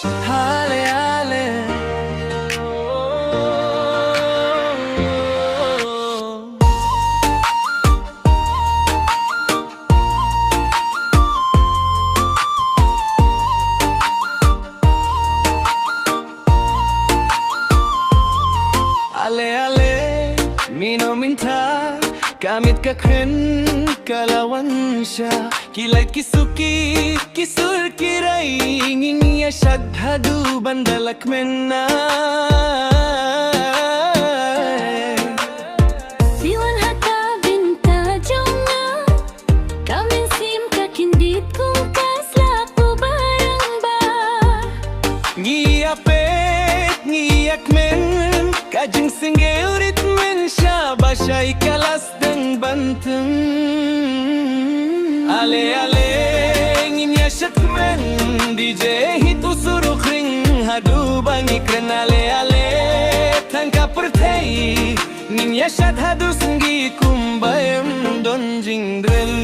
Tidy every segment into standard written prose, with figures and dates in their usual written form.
hale hale. Ale ale, mino minta, kamit kakren kalawan siya. Kilait kisuki, kisul kiray, ngin shad hadu bandalak menna. Siwan hata binta jonga, kamin sim kakindit kung kaslapo barang ba. Ngiyapet, ngiyakmen, kajing singgel ritmen siya, basya'y kalas ng banteng. Ale ale, ngin shad men, DJ hit usuruk ring, hadu bangi kren ale ale, tangka pertei, ngin shad hadu senggi kumbayam don jingdrel.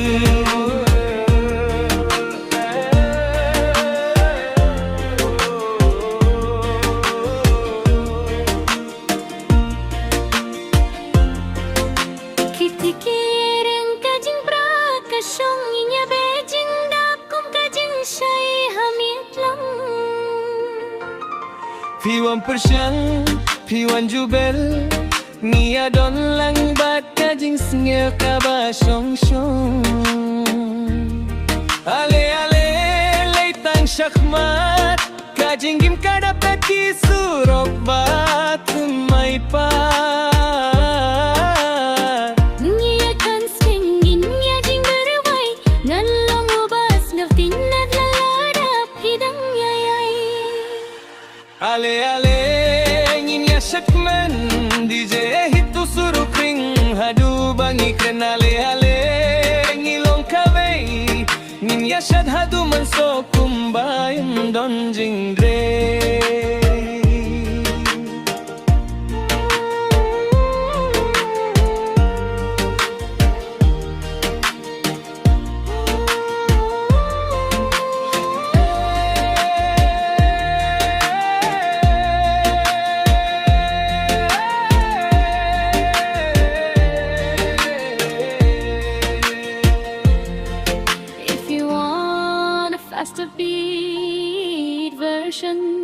Kitikireng kajing prakasong inya bejing dakum kajing syai hamit lang. Piwan persyang, piwan jubel, ngia don lang bat kajing sengel kabasyong syong. Ale ale, leitang syakmat, kajing gim kadapat kisurok bat may pa. Ale ale, ngin shad men, DJ hit usuruk ring, hadu bangi kren ale ale, ngilong kaway, ngin shad hadu manso kumbayam don jingdre. Faster beat version.